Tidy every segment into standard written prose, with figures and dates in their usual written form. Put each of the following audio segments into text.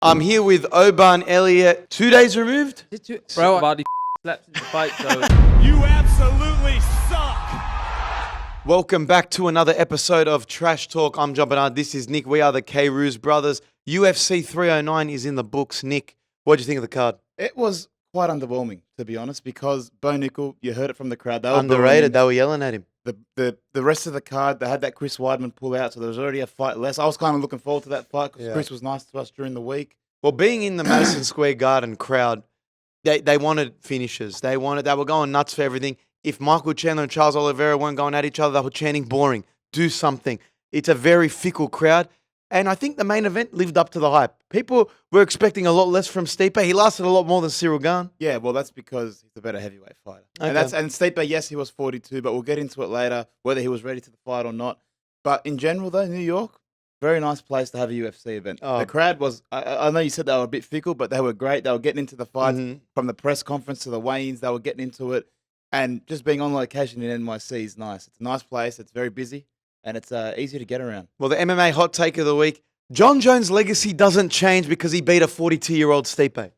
I'm here with Oban Elliot. 2 days removed? Bro, body slaps in the fight, so You absolutely suck! Welcome back to another episode of Trash Talk. I'm Jon-Bernard. This is Nick. We are the Kairouz Brothers. UFC 309 is in the books. Nick, what do you think of the card? It was quite underwhelming, to be honest, because Bo Nickel, you heard it from the crowd. They were Underrated. They were yelling at him. The rest of the card, they had that Chris Weidman pull out, so there was already a fight less. I was kind of looking forward to that fight because Chris was nice to us during the week. Well, being in the Madison Square Garden crowd, they wanted finishes. They were going nuts for everything. If Michael Chandler and Charles Oliveira weren't going at each other, they were chanting boring. Do something. It's a very fickle crowd. And I think the main event lived up to the hype. People were expecting a lot less from Stipe. He lasted a lot more than Cyril Gane. Yeah, well, that's because he's a better heavyweight fighter. Okay. And Stipe, yes, he was 42, but we'll get into it later, whether he was ready to the fight or not. But in general, though, New York, very nice place to have a UFC event. Oh. The crowd was, I know you said they were a bit fickle, but they were great. They were getting into the fights from the press conference to the weigh-ins. They were getting into it. And just being on location in NYC is nice. It's a nice place. It's very busy. And it's easy to get around. Well, the MMA hot take of the week, Jon Jones' legacy doesn't change because he beat a 42-year-old Stipe.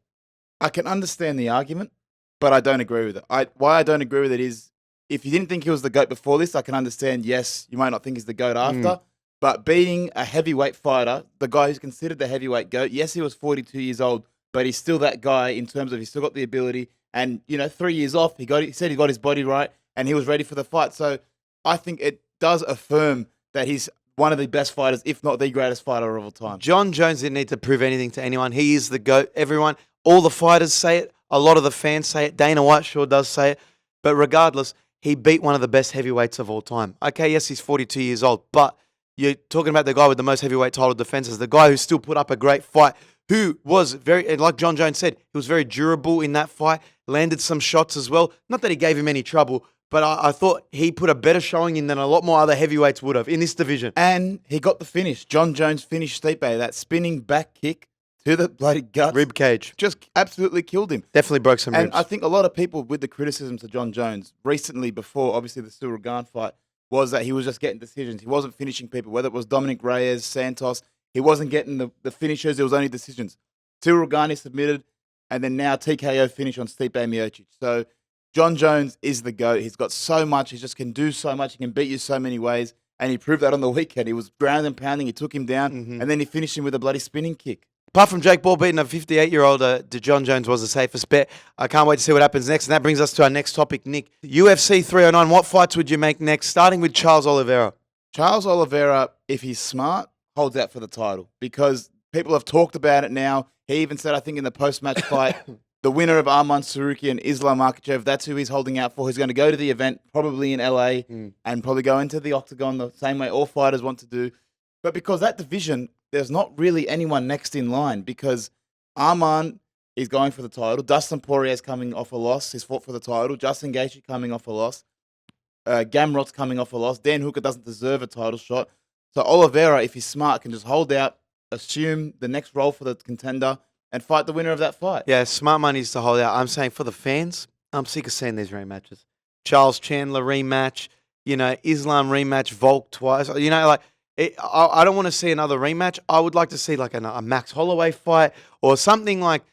I can understand the argument, but I don't agree with it. Why I don't agree with it is, if you didn't think he was the GOAT before this, I can understand, yes, you might not think he's the GOAT after. But beating a heavyweight fighter, the guy who's considered the heavyweight GOAT, yes, he was 42 years old, but he's still that guy in terms of he's still got the ability. And, 3 years off, he said he got his body right and he was ready for the fight. So I think it does affirm that he's one of the best fighters, if not the greatest fighter of all time. Jon Jones didn't need to prove anything to anyone. He is the GOAT. Everyone, all the fighters say it. A lot of the fans say it. Dana White sure does say it. But regardless, he beat one of the best heavyweights of all time. Okay, yes, he's 42 years old, but you're talking about the guy with the most heavyweight title defenses, the guy who still put up a great fight, who was very, like Jon Jones said, he was very durable in that fight, landed some shots as well. Not that he gave him any trouble, but I thought he put a better showing in than a lot more other heavyweights would have in this division. And he got the finish. Jon Jones finished Stipe. That spinning back kick to the bloody guts. Rib cage. Just absolutely killed him. Definitely broke some ribs. And I think a lot of people with the criticisms of Jon Jones recently, before obviously the Cyril Gane fight, was that he was just getting decisions. He wasn't finishing people, whether it was Dominic Reyes, Santos. He wasn't getting the finishers. It was only decisions. Cyril Gane submitted, and then now TKO finish on Stipe Miocic. So Jon Jones is the GOAT. He's got so much. He just can do so much. He can beat you so many ways. And he proved that on the weekend. He was ground and pounding. He took him down. And then he finished him with a bloody spinning kick. Apart from Jake Paul beating a 58-year-old, Jon Jones was the safest bet. I can't wait to see what happens next. And that brings us to our next topic, Nick. UFC 309, what fights would you make next? Starting with Charles Oliveira. Charles Oliveira, if he's smart, holds out for the title. Because people have talked about it now. He even said, I think, in the post-match fight, the winner of Arman Saruki and Islam Makhachev, that's who he's holding out for. He's going to go to the event, probably in LA, and probably go into the octagon the same way all fighters want to do. But because that division, there's not really anyone next in line, because Arman is going for the title. Dustin Poirier's coming off a loss. He's fought for the title. Justin Gaethje coming off a loss. Gamrot's coming off a loss. Dan Hooker doesn't deserve a title shot. So Oliveira, if he's smart, can just hold out, assume the next role for the contender, and fight the winner of that fight. Yeah, smart money is to hold out. I'm saying for the fans, I'm sick of seeing these rematches. Charles Chandler rematch, Islam rematch, Volk twice. I don't want to see another rematch. I would like to see like a Max Holloway fight or something like,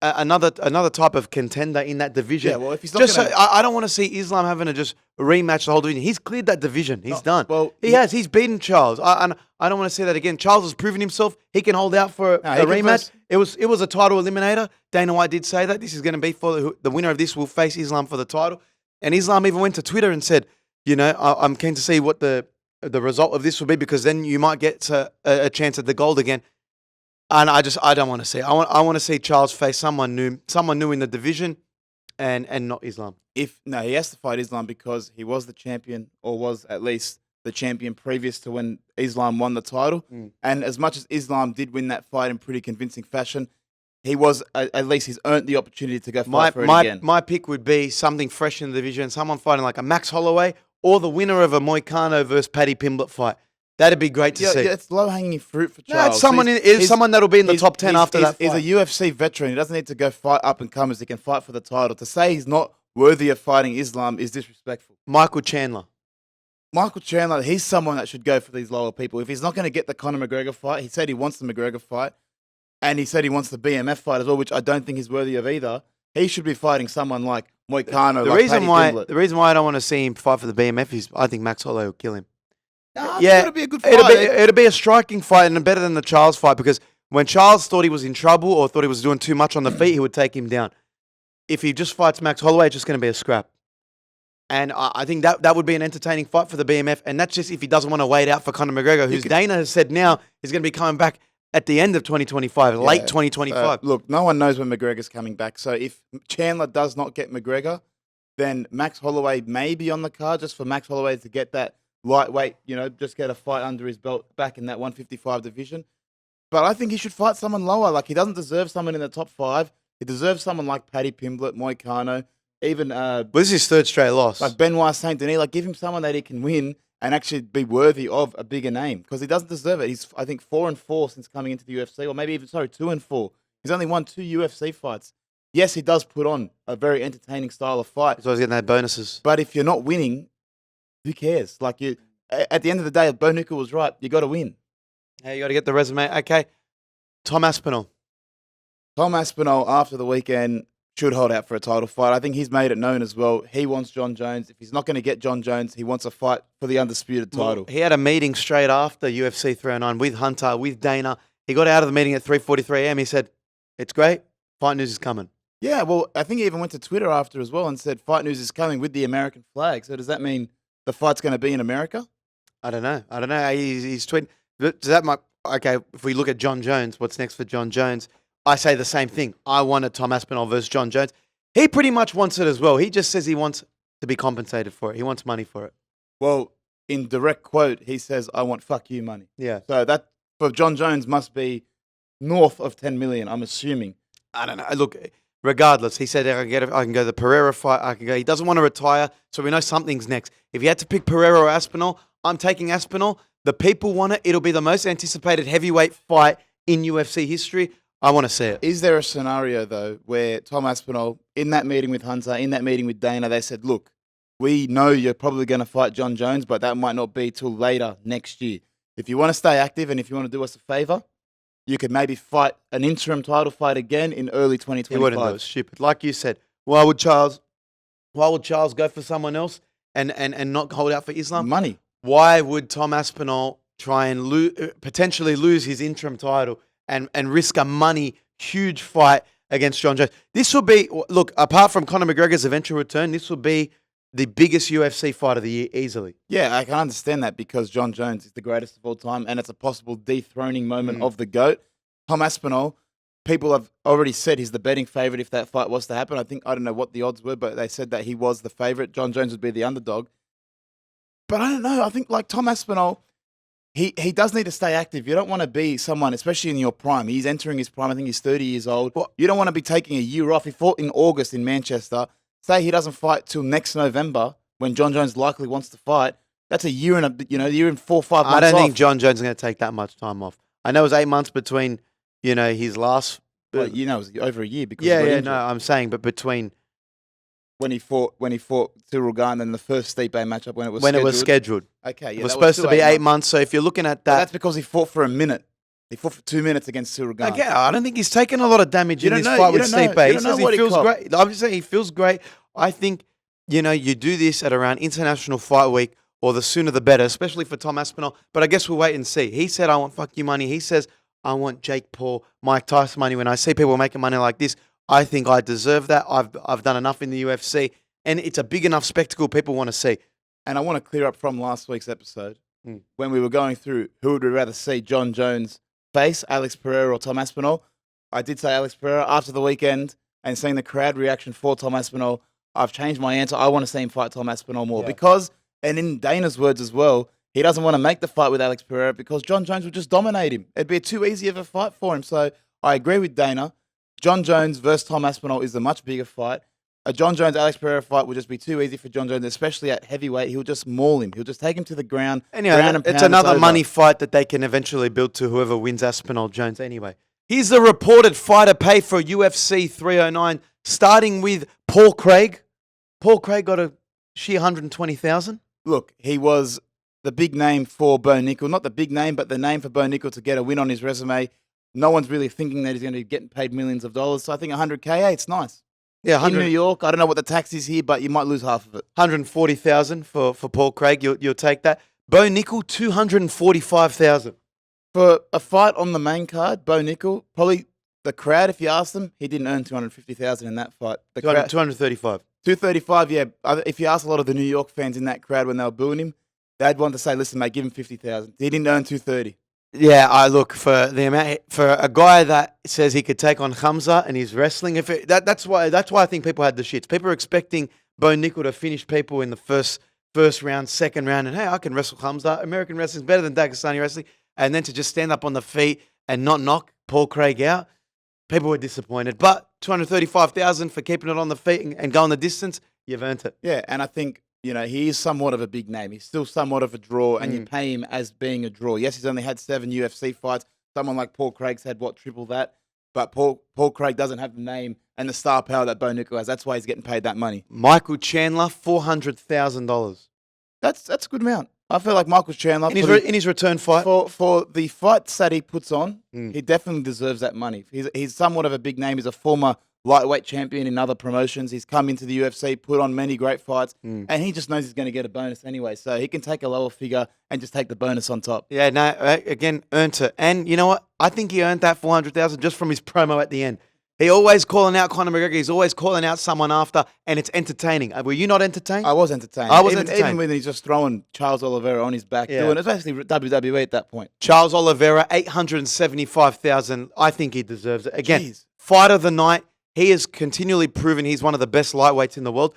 another type of contender in that division. Yeah, well, if he's not I don't want to see Islam having to just rematch the whole division. He's cleared that division. He's done. Well, he has. He's beaten Charles. I don't want to see that again. Charles has proven himself. He can hold out for a rematch. It was a title eliminator. Dana White did say that. This is going to be for the winner of this will face Islam for the title. And Islam even went to Twitter and said, I'm keen to see what the result of this will be, because then you might get a chance at the gold again. And I don't want to see it. I want to see Charles face someone new in the division, and not Islam. He has to fight Islam because he was the champion, or was at least the champion previous to when Islam won the title. And as much as Islam did win that fight in pretty convincing fashion, he was at least he's earned the opportunity to go fight for it again. My pick would be something fresh in the division, someone fighting like a Max Holloway or the winner of a Moicano versus Paddy Pimblett fight. That'd be great to see. Yeah, it's low-hanging fruit for Charles. Someone that'll be in the top 10 after that fight. He's a UFC veteran. He doesn't need to go fight up-and-comers. He can fight for the title. To say he's not worthy of fighting Islam is disrespectful. Michael Chandler, he's someone that should go for these lower people. If he's not going to get the Conor McGregor fight, he said he wants the McGregor fight. and he said he wants the BMF fight as well, which I don't think he's worthy of either. He should be fighting someone like Moicano. The like reason Paddy why Pimblett. the reason why I don't want to see him fight for the BMF is I think Max Holloway will kill him. Nah, Yeah, it'll be a good fight. It'll be a striking fight and better than the Charles fight because when Charles thought he was in trouble or thought he was doing too much on the feet, he would take him down. If he just fights Max Holloway, it's just going to be a scrap. And I think that would be an entertaining fight for the BMF. And that's just if he doesn't want to wait out for Conor McGregor, who's Dana has said now is going to be coming back at the end of 2025, late 2025. Look, no one knows when McGregor's coming back. So if Chandler does not get McGregor, then Max Holloway may be on the card just for Max Holloway to get that lightweight, just get a fight under his belt back in that 155 division. But I think he should fight someone lower. Like, he doesn't deserve someone in the top 5. He deserves someone like Paddy Pimblett, Moicano, even This is his third straight loss. like Benoit Saint Denis. Like, give him someone that he can win and actually be worthy of a bigger name because he doesn't deserve it. He's, I think, 4-4 since coming into the UFC, or maybe even 2-4. He's only won 2 UFC fights. Yes, he does put on a very entertaining style of fight, He's always getting those bonuses. but if you're not winning, who cares? Like, at the end of the day, Bo Nickel was right. You got to win. Hey, you got to get the resume. Okay. Tom Aspinall. Tom Aspinall, after the weekend, should hold out for a title fight. I think he's made it known as well. He wants John Jones. If he's not going to get John Jones, he wants a fight for the undisputed title. He had a meeting straight after UFC 309 with Hunter, with Dana. He got out of the meeting at 3:43 a.m. He said, "It's great. Fight news is coming." Yeah, well, I think he even went to Twitter after as well and said, "Fight news is coming with the American flag." So does that mean the fight's going to be in America? I don't know. He's tweeting. Does that might okay? If we look at John Jones, what's next for John Jones? I say the same thing. I wanted Tom Aspinall versus John Jones. He pretty much wants it as well. He just says he wants to be compensated for it. He wants money for it. Well, in direct quote, he says, "I want fuck you money." Yeah. So that for John Jones must be north of 10 million. I'm assuming. I don't know. Look, regardless, he said I can go the Pereira fight. I can go. He doesn't want to retire, so we know something's next. If he had to pick Pereira or Aspinall, I'm taking Aspinall. The people want it. It'll be the most anticipated heavyweight fight in UFC history. I want to see it. Is there a scenario, though, where Tom Aspinall, in that meeting with Hunter, in that meeting with Dana, they said, "Look, we know you're probably going to fight John Jones, but that might not be till later next year. If you want to stay active and if you want to do us a favor, you could maybe fight an interim title fight again in early 2025. He wouldn't do it. Stupid. Like you said, why would Charles go for someone else and not hold out for Islam? Money. Why would Tom Aspinall try and potentially lose his interim title and risk a huge fight against John Jones? This will be, look, apart from Conor McGregor's eventual return, this will be the biggest UFC fight of the year easily. Yeah, I can understand that because John Jones is the greatest of all time and it's a possible dethroning moment of the GOAT. Tom Aspinall, people have already said he's the betting favorite if that fight was to happen. I don't know what the odds were, but they said that he was the favorite. John Jones would be the underdog. But I don't know. I think like Tom Aspinall, he does need to stay active. You don't want to be someone, especially in your prime. He's entering his prime. I think he's 30 years old. You don't want to be taking a year off. He fought in August in Manchester. Say he doesn't fight till next November when John Jones likely wants to fight. That's a year and year and 4 or 5 months I don't off. think John Jones is going to take that much time off. I know it was 8 months between, his last. Well, it was over a year because I'm saying, but between when he fought Cyril Gane and the first Stipe matchup when it was scheduled. Okay, yeah, It was that supposed to still be 8 months. So if you're looking at But that, that's because he fought for a minute. He fought for 2 minutes against Cyril Gane. again, I don't think he's taken a lot of damage You in don't this know- fight you with don't know- Stipe. you He don't know says he what he feels copped. great. Obviously, he feels great. I think, you do this at around International Fight Week, or the sooner the better, especially for Tom Aspinall. But I guess we'll wait and see. He said, "I want fuck you money." He says, "I want Jake Paul, Mike Tyson money." When I see people making money like this, I think I deserve that. I've done enough in the UFC, and it's a big enough spectacle people want to see. And I want to clear up from last week's episode when we were going through who would we rather see John Jones face, Alex Pereira or Tom Aspinall. I did say Alex Pereira after the weekend and seeing the crowd reaction for Tom Aspinall. I've changed my answer. I want to see him fight Tom Aspinall more because, and in Dana's words as well, he doesn't want to make the fight with Alex Pereira because John Jones would just dominate him. It'd be too easy of a fight for him. So I agree with Dana. John Jones versus Tom Aspinall is a much bigger fight. A John Jones-Alex Pereira fight would just be too easy for John Jones, especially at heavyweight. He'll just maul him. He'll just take him to the ground. Anyway, ground and it's pound, another over. money fight that they can eventually build to whoever wins Aspinall Jones anyway. Here's the reported fighter pay for UFC 309, starting with Paul Craig. Paul Craig got a sheer 120,000. Look, he was the big name for Bo Nickel. Not the big name, but the name for Bo Nickel to get a win on his resume. no one's really thinking that he's going to be getting paid millions of dollars. So I think 100K, hey, it's nice. Yeah, In 100, New York, I don't know what the tax is here, but you might lose half of it. 140,000 for Paul Craig. You'll take that. Bo Nickel, 245,000. For a fight on the main card, Bo Nickel, probably the crowd, if you ask them, he didn't earn 250,000 in that fight. The 235. 235, yeah. If you ask a lot of the New York fans in that crowd when they were booing him, they'd want to say, listen, mate, give him 50,000. He didn't earn 230. Yeah, I look for the amount for a guy that says he could take on Hamza and he's wrestling. That's why I think people had the shits. People are expecting Bo Nickel to finish people in the first round, second round, and hey, I can wrestle Hamza. American wrestling's better than Dagestani wrestling, and then to just stand up on the feet and not knock Paul Craig out, people were disappointed. But 235,000 for keeping it on the feet and going the distance, you've earned it. Yeah, and I think, he is somewhat of a big name. He's still somewhat of a draw, and you pay him as being a draw. Yes, he's only had 7 UFC fights. Someone like Paul Craig's had, triple that? But Paul Craig doesn't have the name and the star power that Bo Nickel has. That's why he's getting paid that money. Michael Chandler, $400,000. That's a good amount. I feel like Michael Chandler, In his return fight. for the fights that he puts on, he definitely deserves that money. He's somewhat of a big name. He's a former lightweight champion in other promotions. He's come into the UFC, put on many great fights, and he just knows he's going to get a bonus anyway. So he can take a lower figure and just take the bonus on top. Yeah, no, again, earned it. And you know what? I think he earned that 400,000 just from his promo at the end. He always calling out Conor McGregor. He's always calling out someone after, and it's entertaining. Were you not entained? I was entertained. Even when he's just throwing Charles Oliveira on his back, doing it's basically WWE at that point. Charles Oliveira, 875,000. I think he deserves it. Again, fight of the night. He has continually proven he's one of the best lightweights in the world.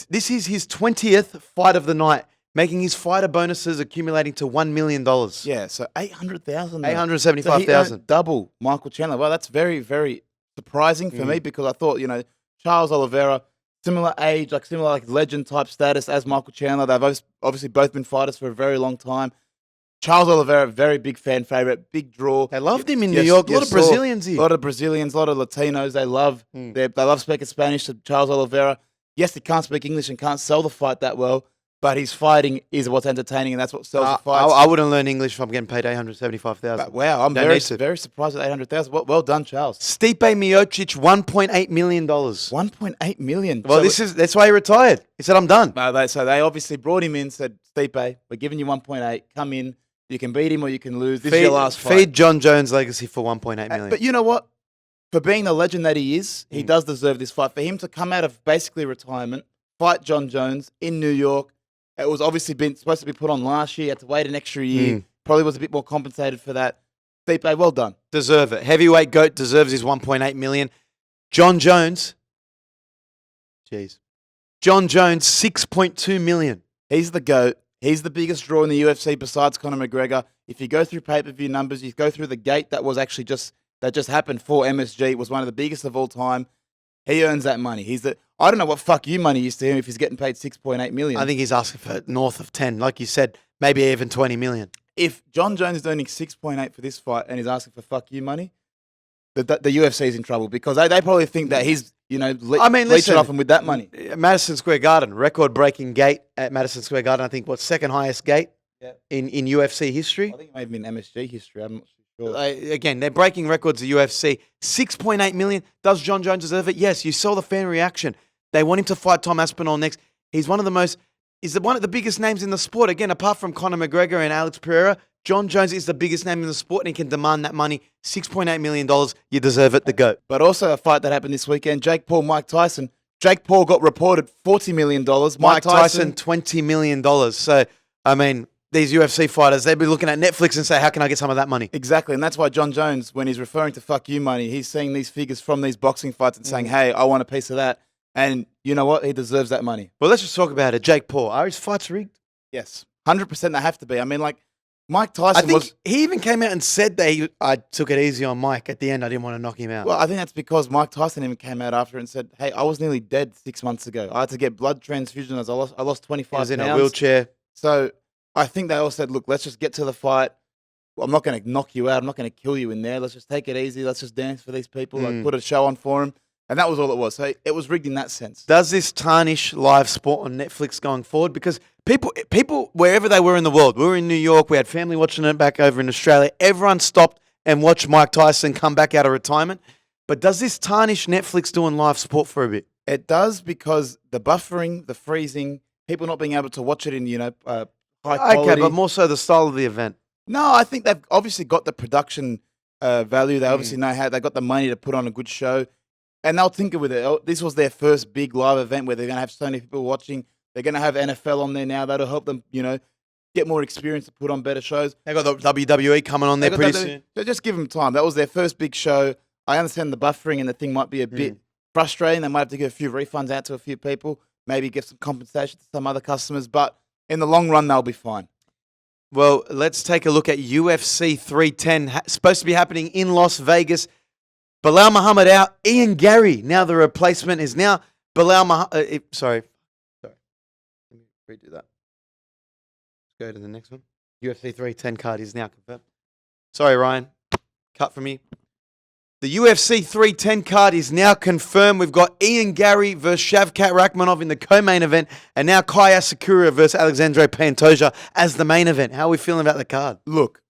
This is his 20th fight of the night, making his fighter bonuses accumulating to $1 million. Yeah, so 800,000. 875,000. So double Michael Chandler. Well, that's very, very surprising for me because I thought, Charles Oliveira, similar age, similar legend type status as Michael Chandler. They've obviously both been fighters for a very long time. Charles Oliveira, very big fan favorite, big draw. They loved him in New York. A lot of Brazilians here. A lot of Brazilians, a lot of Latinos. They love speaking Spanish to Charles Oliveira. Yes, he can't speak English and can't sell the fight that well, but his fighting is what's entertaining, and that's what sells the fights. I wouldn't learn English if I'm getting paid 875,000. Wow, I'm very surprised at 800,000. Well done, Charles. Stipe Miocic, $1.8 million. $1.8 million. Well, that's why he retired. He said, I'm done. So they obviously brought him in, said, Stipe, we're giving you 1.8. Come in. You can beat him or you can lose. This is your last fight. Feed John Jones' legacy for $1.8 million. But you know what? For being the legend that he is, he does deserve this fight. For him to come out of basically retirement, fight John Jones in New York, it was obviously supposed to be put on last year. He had to wait an extra year. Probably was a bit more compensated for that. Stipe, well done. Deserve it. Heavyweight GOAT deserves his $1.8 million. John Jones, John Jones, $6.2 million. He's the GOAT. He's the biggest draw in the UFC besides Conor McGregor. If you go through pay-per-view numbers, you go through the gate that was actually just happened for MSG. It was one of the biggest of all time. He earns that money. I don't know what fuck you money is to him if he's getting paid $6.8 million. I think he's asking for north of 10, like you said, maybe even 20 million. If John Jones is earning 6.8 for this fight and he's asking for fuck you money, the UFC is in trouble because they probably think that he's leeching off him with that money. Madison Square Garden, record-breaking gate at Madison Square Garden. I think second highest gate in UFC history. I think it may have been MSG history. I'm not sure. Again, they're breaking records at UFC. 6.8 million. Does John Jones deserve it? Yes. You saw the fan reaction. They want him to fight Tom Aspinall next. He's one of the biggest names in the sport. Again, apart from Conor McGregor and Alex Pereira, John Jones is the biggest name in the sport and he can demand that money. $6.8 million. You deserve it, the GOAT. But also a fight that happened this weekend, Jake Paul, Mike Tyson. Jake Paul got reported $40 million. Mike Tyson, $20 million. So, these UFC fighters, they'd be looking at Netflix and say, how can I get some of that money? Exactly. And that's why John Jones, when he's referring to fuck you money, he's seeing these figures from these boxing fights and saying, hey, I want a piece of that. And you know what? He deserves that money. Well, let's just talk about it. Jake Paul. Are his fights rigged? Yes. 100% they have to be. Mike Tyson he even came out and said that I took it easy on Mike at the end. I didn't want to knock him out. Well, I think that's because Mike Tyson even came out after and said, hey, I was nearly dead 6 months ago. I had to get blood transfusion as I lost 25 pounds. He was in a wheelchair. So I think they all said, look, let's just get to the fight. I'm not going to knock you out. I'm not going to kill you in there. Let's just take it easy. Let's just dance for these people. Put a show on for them. And that was all it was. So it was rigged in that sense. Does this tarnish live sport on Netflix going forward? Because people, wherever they were in the world, we were in New York, we had family watching it back over in Australia. Everyone stopped and watch Mike Tyson come back out of retirement. But does this tarnish Netflix doing live sport for a bit? It does, because the buffering, the freezing, people not being able to watch it in, high quality. Okay, but more so the style of the event. No, I think they've obviously got the production value. They obviously know how they got the money to put on a good show, and they'll tinker with it. This was their first big live event where they're going to have so many people watching. They're going to have NFL on there now. That'll help them, get more experience to put on better shows. They got the WWE coming on there pretty soon. So just give them time. That was their first big show. I understand the buffering and the thing might be a bit frustrating. They might have to give a few refunds out to a few people, maybe give some compensation to some other customers, but in the long run, they'll be fine. Well, let's take a look at UFC 310. Supposed to be happening in Las Vegas. Bilal Muhammad out. Ian Garry. Now the replacement is now Bilal Muhammad. Sorry. Let me redo that. Go to the next one. UFC 310 card is now confirmed. Sorry, Ryan. Cut for me. The UFC 310 card is now confirmed. We've got Ian Garry versus Shavkat Rakhmonov in the co-main event, and now Kaya Sakura versus Alexandre Pantoja as the main event. How are we feeling about the card? Look,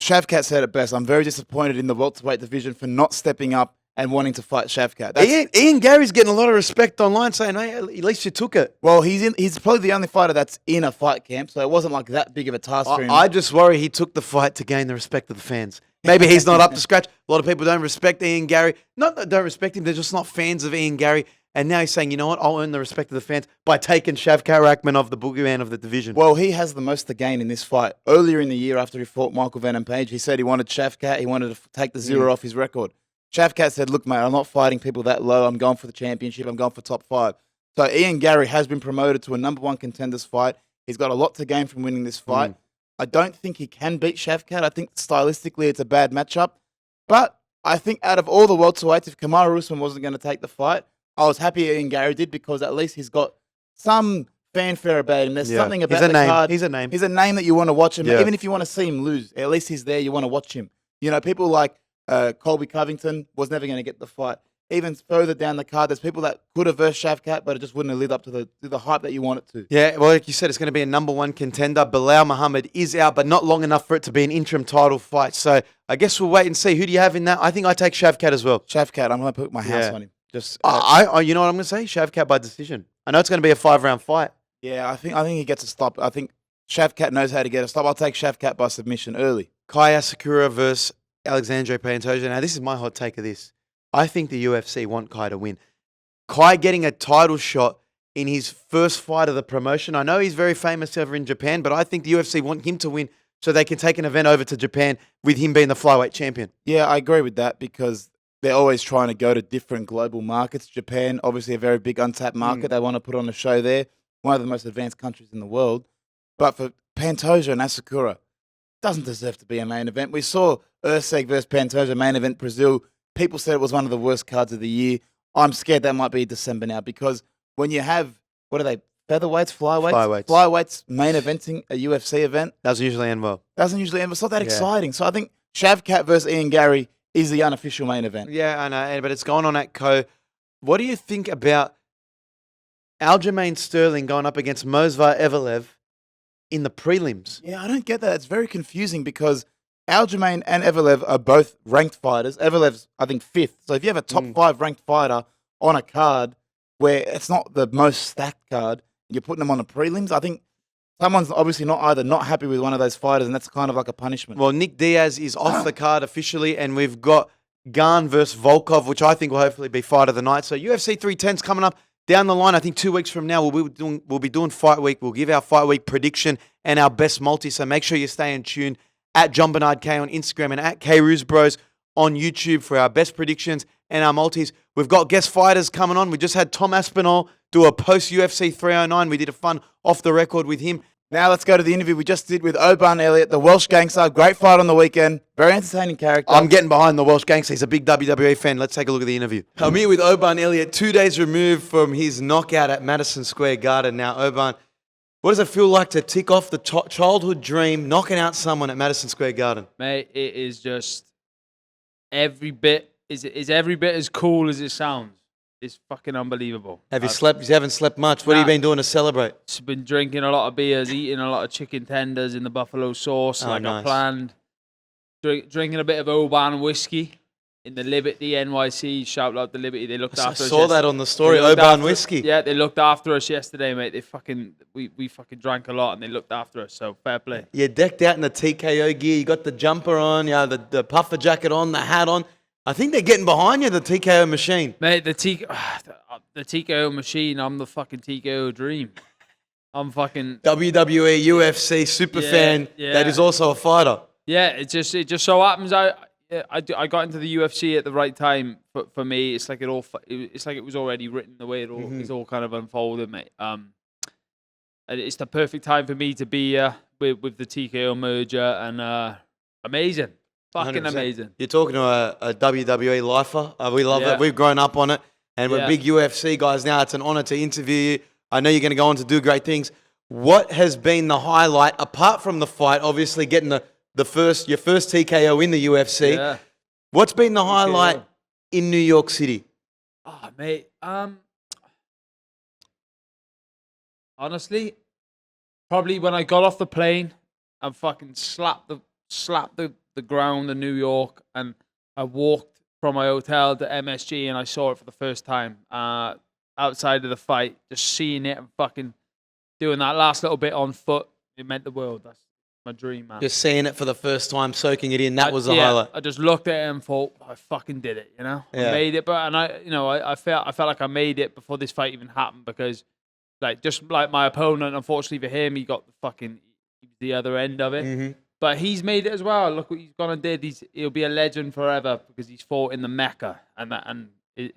Shavkat said it best. I'm very disappointed in the welterweight division for not stepping up and wanting to fight Shavkat. Ian Garry's getting a lot of respect online, saying, "Hey, at least you took it." Well, he's probably the only fighter that's in a fight camp, so it wasn't like that big of a task for him. I just worry he took the fight to gain the respect of the fans. Maybe he's not up to scratch. A lot of people don't respect Ian Garry. Not that they don't respect him, they're just not fans of Ian Garry. And now he's saying, you know what, I'll earn the respect of the fans by taking Shavkat Rakhmonov, the boogeyman of the division. Well, he has the most to gain in this fight. Earlier in the year, after he fought Michael Venom Page, he said he wanted Shavkat. He wanted to take the zero off his record. Shavkat said, look, mate, I'm not fighting people that low. I'm going for the championship. I'm going for top 5. So Ian Garry has been promoted to a number 1 contenders fight. He's got a lot to gain from winning this fight. I don't think he can beat Shavkat. I think stylistically it's a bad matchup. But I think out of all the welterweights, if Kairouz Usman wasn't going to take the fight, I was happy Ian Garry did, because at least he's got some fanfare about him. There's something about the card. He's a name. He's a name that you want to watch him. Yeah. Even if you want to see him lose, at least he's there. You want to watch him. People like Colby Covington was never going to get the fight. Even further down the card, there's people that could have versed Shavkat, but it just wouldn't have lived up to the hype that you want it to. Yeah, well, like you said, it's going to be a number 1 contender. Bilal Muhammad is out, but not long enough for it to be an interim title fight. So I guess we'll wait and see. Who do you have in that? I think I take Shavkat as well. Shavkat, I'm going to put my house on him. Just you know what I'm going to say? Shavkat by decision. I know it's going to be a 5-round fight. Yeah, I think he gets a stop. I think Shavkat knows how to get a stop. I'll take Shavkat by submission early. Kaya Sakura versus Alexandre Pantoja. Now, this is my hot take of this. I think the UFC want Kai to win. Kai getting a title shot in his first fight of the promotion. I know he's very famous over in Japan, but I think the UFC want him to win so they can take an event over to Japan with him being the flyweight champion. Yeah, I agree with that, because they're always trying to go to different global markets. Japan, obviously a very big untapped market. They want to put on a show there. One of the most advanced countries in the world. But for Pantoja and Asakura, doesn't deserve to be a main event. We saw Usyk versus Pantoja, main event Brazil. People said it was one of the worst cards of the year. I'm scared that might be December now, because when you have, what are they, featherweights, flyweights? Flyweights main eventing a UFC event. Doesn't usually end well. It's not that exciting. So I think Shavkat versus Ian Garry is the unofficial main event. Yeah, I know, but it's going on at Co. What do you think about Aljamain Sterling going up against Movsar Evelev in the prelims? Yeah, I don't get that. It's very confusing, because Aljamain and Evelev are both ranked fighters. Evelev's, I think, 5th. So if you have a top 5 ranked fighter on a card where it's not the most stacked card, you're putting them on the prelims, I think someone's obviously not happy with one of those fighters, and that's kind of like a punishment. Well, Nick Diaz is off the card officially, and we've got Gane versus Volkov, which I think will hopefully be fight of the night. So UFC 310's coming up down the line. I think 2 weeks from now we'll be doing Fight Week. We'll give our Fight Week prediction and our best multi. So make sure you stay in tune at Jon-Bernard K on Instagram and at Kairouz Bros on YouTube for our best predictions and our multis. We've got guest fighters coming on. We just had Tom Aspinall do a post-UFC 309. We did a fun off-the-record with him. Now let's go to the interview we just did with Oban Elliot, the Welsh gangster. Great fight on the weekend. Very entertaining character. I'm getting behind the Welsh gangster. He's a big WWE fan. Let's take a look at the interview. I'm here with Oban Elliot, 2 days removed from his knockout at Madison Square Garden. Now, Oban, what does it feel like to tick off the childhood dream, knocking out someone at Madison Square Garden? Mate, it is just every bit as cool as it sounds. It's fucking unbelievable. Have you slept? You haven't slept much. What have you been doing to celebrate? Just been drinking a lot of beers, eating a lot of chicken tenders in the buffalo sauce, I planned. drinking a bit of Oban whiskey in the Liberty NYC. Shout out the Liberty. They looked I after us. saw that on the story. They looked Oban after- whiskey. Yeah, they looked after us yesterday, mate. We fucking drank a lot and they looked after us. So fair play. You're decked out in the TKO gear. You got the jumper on, the puffer jacket on, the hat on. I think they're getting behind you, the TKO machine. Mate, the TKO machine. I'm the fucking TKO dream. I'm fucking WWE, UFC super fan yeah. that is also a fighter. Yeah, it just so happens I got into the UFC at the right time for me. It's like it's like it was already written the way it's all kind of unfolded, mate. And it's the perfect time for me to be with the TKO merger and amazing, fucking 100%. amazing. You're talking to a WWE lifer. We love Yeah. it. We've grown up on it, and we're Yeah. big UFC guys now. It's an honor to interview you. I know you're going to go on to do great things. What has been the highlight apart from the fight? Obviously, getting your first TKO in the UFC. Yeah. What's been the highlight in New York City? Oh, mate. Honestly, probably when I got off the plane and fucking slapped the ground in New York, and I walked from my hotel to MSG and I saw it for the first time outside of the fight, just seeing it and fucking doing that last little bit on foot. It meant the world. That's my dream, man. Just seeing it for the first time, soaking it in. That was the highlight. I just looked at it and thought, I fucking did it, you know? Yeah. I made it, but I felt like I made it before this fight even happened, because just like my opponent, unfortunately for him, he got the other end of it. Mm-hmm. But he's made it as well. Look what he's gone and did. He'll be a legend forever because he's fought in the Mecca, and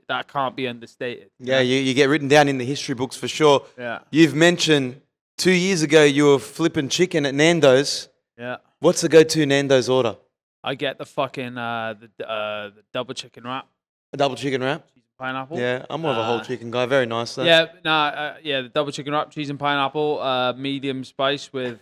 that can't be understated. Yeah, you get written down in the history books for sure. Yeah. You've mentioned 2 years ago you were flipping chicken at Nandos. Yeah. What's the go-to Nandos order? I get the fucking the double chicken wrap, A double chicken wrap? cheese and pineapple. Yeah, I'm more of a whole chicken guy. Very nice, though. Yeah, the double chicken wrap, cheese and pineapple, medium spice with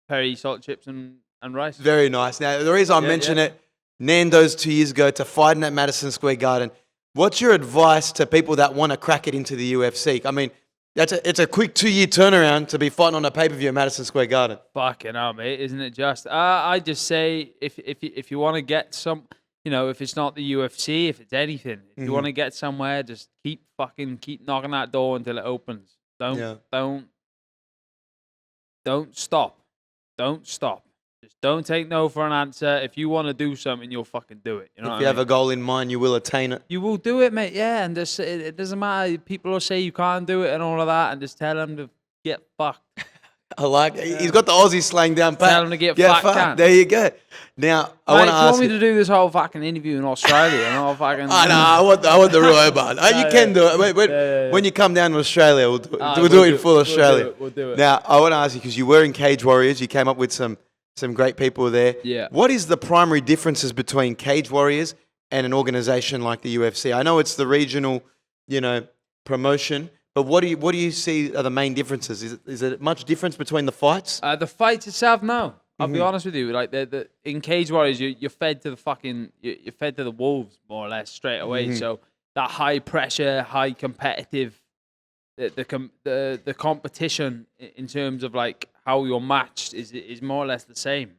peri salt chips and rice. Very nice. Now, the reason I mention it, Nando's 2 years ago to fighting at Madison Square Garden. What's your advice to people that want to crack it into the UFC? I mean, it's a quick 2 year turnaround to be fighting on a pay-per-view at Madison Square Garden. Fucking hell, mate, isn't it just? I just say if you want to get some, if it's not the UFC, if it's anything, if you want to get somewhere, just keep knocking that door until it opens. Don't stop. Don't stop. Just don't take no for an answer. If you want to do something, you'll fucking do it. You know If what you I have mean? a goal in mind, you will attain it. You will do it, mate. Yeah, and it doesn't matter. People will say you can't do it and all of that, and just tell them to get fucked. I like it. He's got the Aussie slang down pat. Tell him to get fucked, cunt. There you go. Now, I Mate, want to do you ask want me to do this whole fucking interview in Australia? And all fucking. I want the real Oban. You can do it. When you come down to Australia, we'll do it in full Australia. We'll do it. Now, I want to ask you, because you were in Cage Warriors, you came up with some great people there. Yeah. What is the primary differences between Cage Warriors and an organization like the UFC? I know it's the regional, promotion, but what do you see are the main differences? Is it much difference between the fights? The fights itself, no. I'll be honest with you. Like in Cage Warriors, you're fed to you're fed to the wolves more or less straight away. So that high pressure, high competitive, the competition in terms of like how you're matched is more or less the same.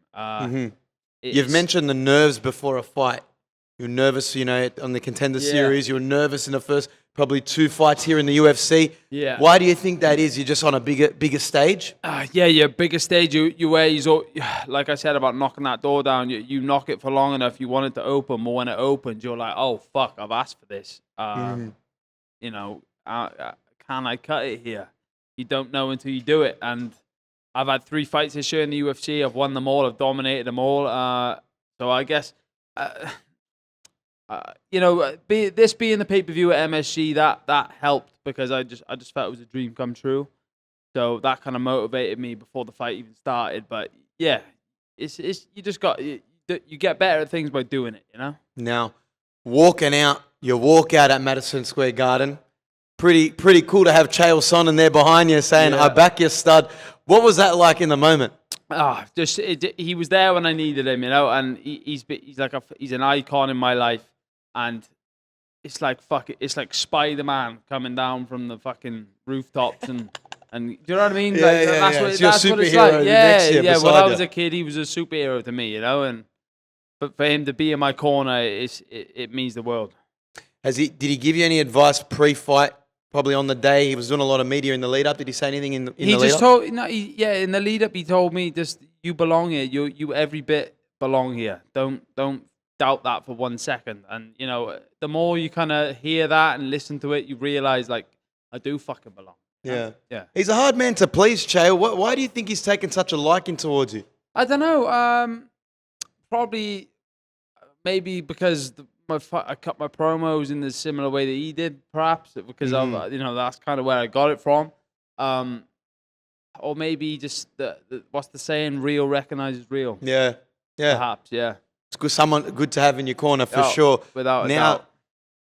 You've mentioned the nerves before a fight. You're nervous, on the Contender Series. You're nervous in the first probably 2 fights here in the UFC. Yeah. Why do you think that is? You're just on a bigger stage? Your bigger stage, you like I said about knocking that door down, you knock it for long enough, you want it to open, but when it opens, you're like, oh, fuck, I've asked for this. Can I cut it here? You don't know until you do it. And I've had 3 fights this year in the UFC. I've won them all. I've dominated them all. So I guess... this being the pay-per-view at MSG, that helped because I just felt it was a dream come true. So that kind of motivated me before the fight even started. But yeah, it's you just you get better at things by doing it, Now, you walk out at Madison Square Garden. Pretty cool to have Chael Sonnen there behind you saying, I back your stud. What was that like in the moment? He was there when I needed him, and he's an icon in my life. And it's like it's like Spider-Man coming down from the fucking rooftops and do you know what I mean? Yeah. That's It's your what it's superhero like. next to you When beside I you. was a kid, he was a superhero to me, and but for him to be in my corner, it means the world. Did he give you any advice pre-fight? Probably on the day he was doing a lot of media in the lead up. Did he say anything in the lead up? He just told in the lead up he told me just you belong here. You every bit belong here. Don't doubt that for 1 second. And you know, the more you kind of hear that and listen to it, you realize like I do fucking belong. Yeah. Yeah. He's a hard man to please, Che. Why do you think he's taken such a liking towards you? I don't know. Probably maybe because I cut my promos in the similar way that he did, perhaps because of that's kind of where I got it from. Or maybe just what's the saying? Real recognizes real. Yeah. Perhaps, yeah. It's someone good to have in your corner for sure. Without a now, doubt.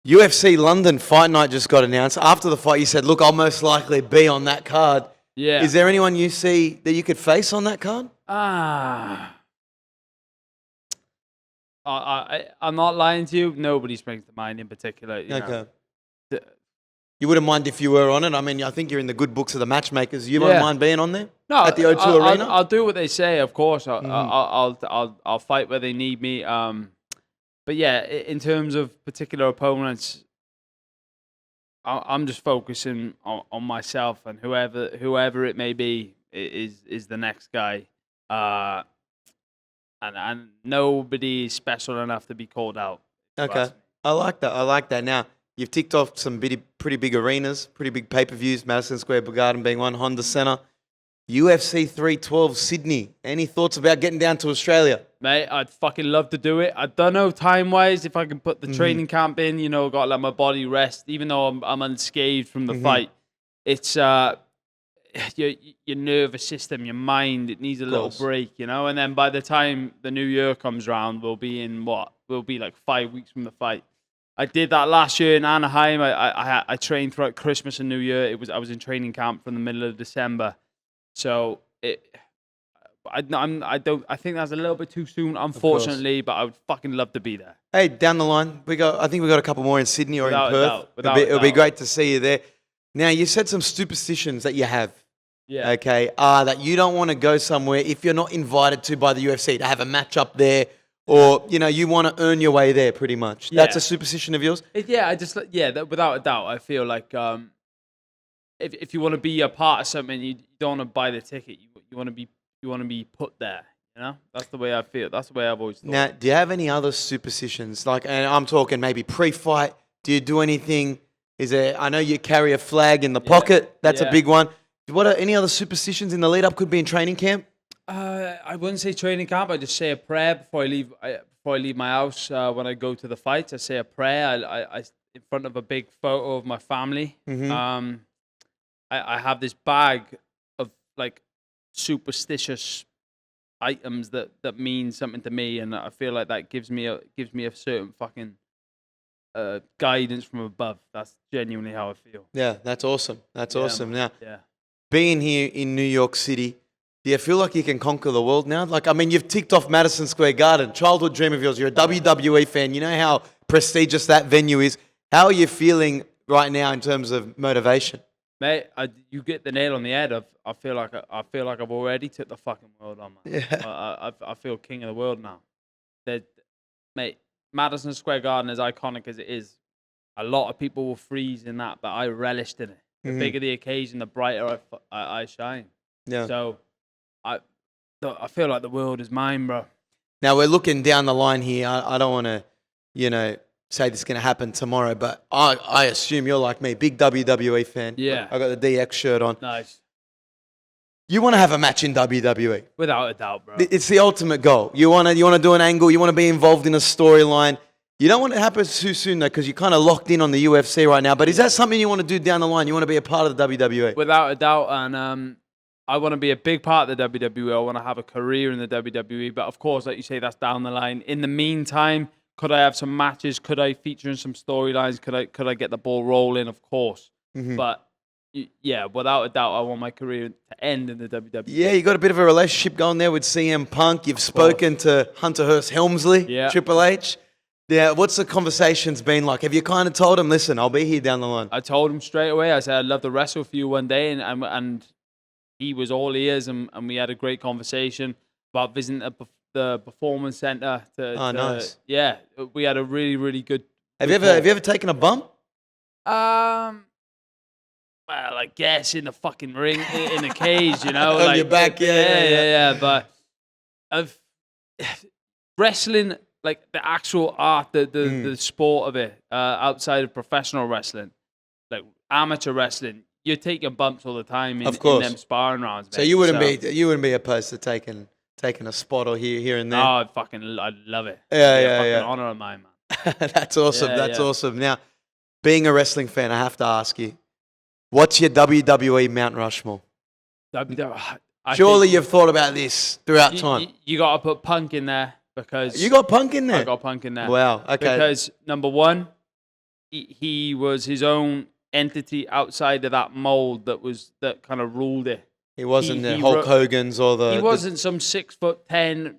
UFC London Fight Night just got announced. After the fight, you said, "Look, I'll most likely be on that card." Yeah. Is there anyone you see that you could face on that card? I'm not lying to you. Nobody springs to mind in particular. You know. You wouldn't mind if you were on it? I mean, I think you're in the good books of the matchmakers. You wouldn't mind being on there? No, at the O2 Arena? I'll do what they say, of course. I'll fight where they need me. But yeah, in terms of particular opponents, I'm just focusing on myself, and whoever it may be is the next guy. And nobody is special enough to be called out. Okay. I like that. Now, you've ticked off some pretty big arenas, pretty big pay-per-views, Madison Square Garden being one, Honda Center. UFC 312 Sydney. Any thoughts about getting down to Australia? Mate, I'd fucking love to do it. I don't know time-wise if I can put the training camp in. You know, got to let my body rest. Even though I'm unscathed from the fight, it's your nervous system, your mind, it needs a little break, you know? And then by the time the new year comes around, we'll be like 5 weeks from the fight. I did that last year in Anaheim. I trained throughout Christmas and New Year. I was in training camp from the middle of December. So I think that's a little bit too soon, unfortunately, but I would fucking love to be there. Hey, down the line, I think we got a couple more in Sydney or Without in Perth. It'll be great to see you there. Now, you said some superstitions that you have. Yeah. Okay. That you don't want to go somewhere if you're not invited to by the UFC to have a match up there, or you want to earn your way there. Pretty much. Yeah. That's a superstition of yours. Without a doubt, I feel like if you want to be a part of something, you don't want to buy the ticket. You want to be put there. You know, that's the way I feel. That's the way I've always thought. Now, do you have any other superstitions? Like, and I'm talking maybe pre-fight. Do you do anything? I know you carry a flag in the pocket. That's a big one. What are any other superstitions in the lead up? Could be in training camp. I wouldn't say training camp. I just say a prayer before I leave my house. When I go to the fights, I say a prayer. I in front of a big photo of my family. Mm-hmm. I have this bag of like superstitious items that mean something to me, and I feel like that gives me a certain fucking guidance from above. That's genuinely how I feel. Yeah, that's awesome. That's awesome. Now, yeah. Being here in New York City, do you feel like you can conquer the world now? Like, I mean, you've ticked off Madison Square Garden, childhood dream of yours. You're a WWE fan. You know how prestigious that venue is. How are you feeling right now in terms of motivation? Mate, you get the nail on the head. I feel like I've already took the fucking world on, man. Yeah. I feel king of the world now. Mate, Madison Square Garden, as iconic as it is, a lot of people will freeze in that, but I relished in it. The bigger the occasion, the brighter I shine. Yeah. So I feel like the world is mine, bro. Now we're looking down the line here. I don't want to, say this is going to happen tomorrow, but I assume you're like me, big WWE fan. Yeah. I got the DX shirt on. Nice. You want to have a match in WWE? Without a doubt, bro. It's the ultimate goal. You want to do an angle. You want to be involved in a storyline. You don't want it to happen too soon, though, because you're kind of locked in on the UFC right now. But is that something you want to do down the line? You want to be a part of the WWE? Without a doubt. And I want to be a big part of the WWE. I want to have a career in the WWE. But, of course, like you say, that's down the line. In the meantime, could I have some matches? Could I feature in some storylines? Could I get the ball rolling? Of course. Mm-hmm. But, yeah, without a doubt, I want my career to end in the WWE. Yeah, you got a bit of a relationship going there with CM Punk. You've spoken to Hunter Hearst Helmsley, Triple H. Yeah, what's the conversations been like? Have you kind of told him, listen, I'll be here down the line? I told him straight away. I said, I'd love to wrestle for you one day. And he was all ears, and we had a great conversation about visiting the performance center. Nice. Yeah, we had a really, really good. Have you ever taken a bump? Well, I guess in the fucking ring, in the cage, you know, On like your back, yeah. But of wrestling, like the actual art, the sport of it, outside of professional wrestling, like amateur wrestling, you're taking bumps all the time in them sparring rounds. So mate. you wouldn't be opposed to taking a spot or here and there. Oh, I love it. Yeah. Honor of mine, man. That's awesome. Yeah, That's yeah. awesome. Now, being a wrestling fan, I have to ask you, what's your WWE Mount Rushmore? Surely you've thought about this throughout time. You got to put Punk in there because You got Punk in there? I got Punk in there. Wow, okay. Because number one, he was his own entity outside of that mold that kind of ruled it. He wasn't the Hulk Hogan's or the... He wasn't some 6'10",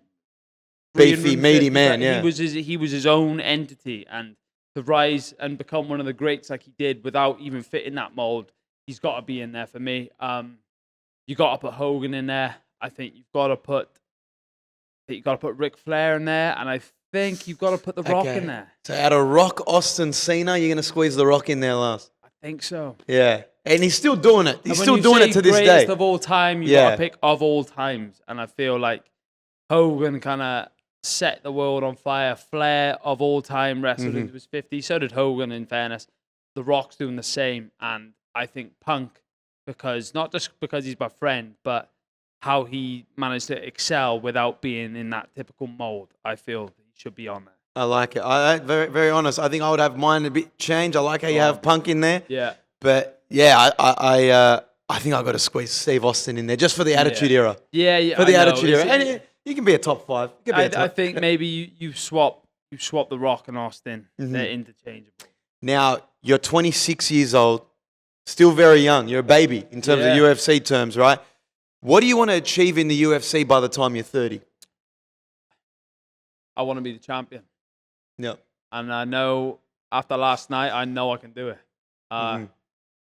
beefy, meaty man, yeah. He was his own entity, and to rise and become one of the greats like he did without even fitting that mold, he's got to be in there for me. You got to put Hogan in there. I think you've got to put Ric Flair in there, and I think you've got to put The Rock in there. So out of Rock, Austin, Cena, you're going to squeeze The Rock in there last? I think so. Yeah. And he's still doing it. He's And still when you doing say it to this greatest day. of all time, you got to pick of all times, and I feel like Hogan kind of set the world on fire. Flair of all time wrestled into his 50s. So did Hogan, in fairness. The Rock's doing the same, and I think Punk, because not just because he's my friend, but how he managed to excel without being in that typical mold. I feel he should be on there. I like it. Very, very honest. I think I would have mine a bit changed. I like how you have Punk in there. Yeah. But yeah, I think I've got to squeeze Steve Austin in there just for the Attitude Era. Yeah. For the I know. Attitude Era. And you can be a top 5. You can be a top. I think maybe you swap The Rock and Austin. They're interchangeable. Now, you're 26 years old, still very young. You're a baby in terms of UFC terms, right? What do you want to achieve in the UFC by the time you're 30? I want to be the champion. Yeah. And I know after last night, I know I can do it.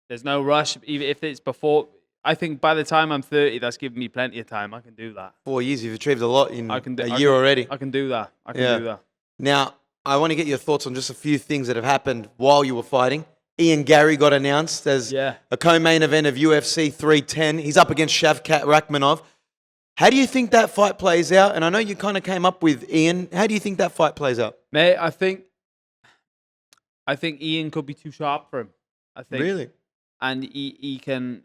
There's no rush, even if it's before. I think by the time I'm 30, that's giving me plenty of time. I can do that. 4 years, you've achieved a lot in a I year already. I can do that. I can do that. Now, I want to get your thoughts on just a few things that have happened while you were fighting. Ian Garry got announced as a co-main event of UFC 310. He's up against Shavkat Rakhmonov. How do you think that fight plays out? And I know you kind of came up with Ian. How do you think that fight plays out? Mate, I think Ian could be too sharp for him. I think Really? And he can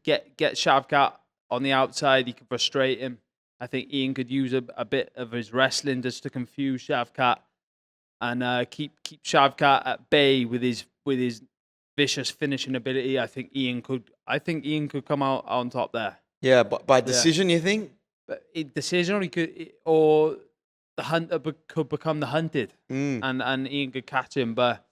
get Shavkat on the outside. He can frustrate him. I think Ian could use a bit of his wrestling just to confuse Shavkat and keep Shavkat at bay with his vicious finishing ability. I think Ian could come out on top there. Yeah, by decision, you think? But decision, or he could, or the hunter could become the hunted, and Ian could catch him. But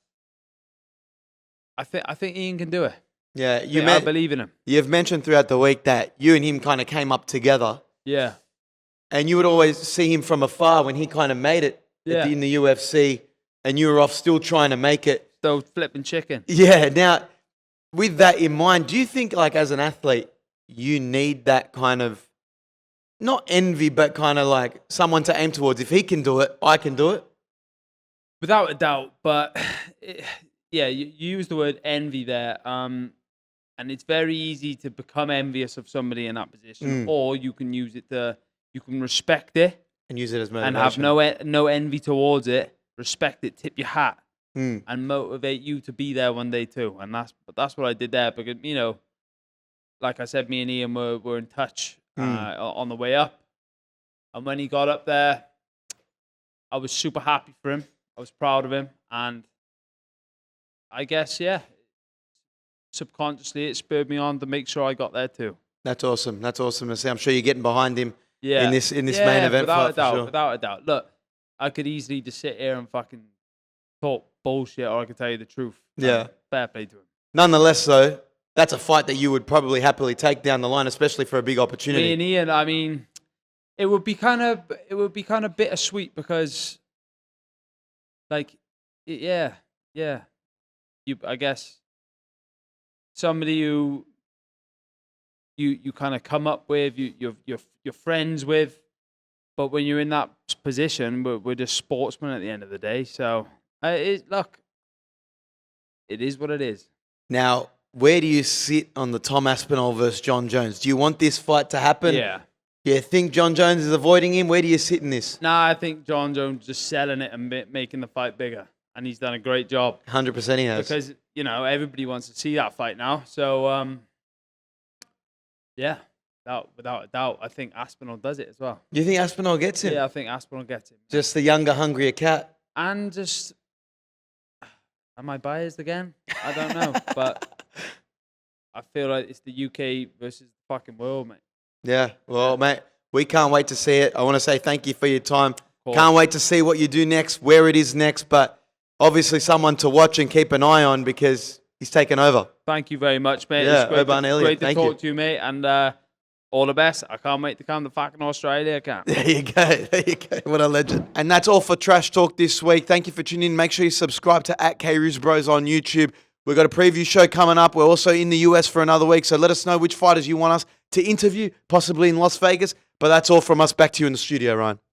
I think Ian can do it. Yeah, I believe in him. You've mentioned throughout the week that you and him kind of came up together. Yeah. And you would always see him from afar when he kind of made it in the UFC, and you were off still trying to make it. Still flipping chicken. Yeah. Now, with that in mind, do you think, like, as an athlete, you need that kind of, not envy, but kind of like someone to aim towards? If he can do it, I can do it. Without a doubt. But you use the word envy there. And it's very easy to become envious of somebody in that position, or you can use it you can respect it and use it as motivation, and have no envy towards it. Respect it, tip your hat, and motivate you to be there one day too. And that's what I did there, because like I said, me and Ian were in touch on the way up. And when he got up there, I was super happy for him. I was proud of him. And I guess, subconsciously it spurred me on to make sure I got there too. That's awesome. That's awesome to see. I'm sure you're getting behind him in this main event without fight, without a doubt. Look, I could easily just sit here and fucking talk bullshit, or I could tell you the truth. Yeah. Fair play to him. Nonetheless, though, that's a fight that you would probably happily take down the line, especially for a big opportunity. Me and Ian, I mean, it would be kind of bittersweet because, like, I guess somebody who you kind of come up with, you're friends with, But when you're in that position, we're just sportsmen at the end of the day. So, look, it is what it is. Now, where do you sit on the Tom Aspinall versus John Jones? Do you want this fight to happen? Yeah. You think John Jones is avoiding him? Where do you sit in this? Nah, I think Jon Jones just selling it and making the fight bigger. And he's done a great job. 100% he has. Because, everybody wants to see that fight now. So, yeah, without a doubt, I think Aspinall does it as well. You think Aspinall gets him? Yeah, I think Aspinall gets him. Just the younger, hungrier cat? And just, am I biased again? I don't know. But I feel like it's the UK versus the fucking world, mate. Yeah. Well, mate, we can't wait to see it. I want to say thank you for your time. Cool. Can't wait to see what you do next, where it is next. But obviously someone to watch and keep an eye on because he's taken over. Thank you very much, mate. Yeah, It's Oban Elliot, great to thank talk you. to you, mate. And all the best. I can't wait to come to fucking Australia. I can't. There you go. There you go. What a legend. And that's all for Trash Talk this week. Thank you for tuning in. Make sure you subscribe to @Kairouz Bros on YouTube. We've got a preview show coming up. We're also in the US for another week. So let us know which fighters you want us to interview, possibly in Las Vegas. But that's all from us. Back to you in the studio, Ryan.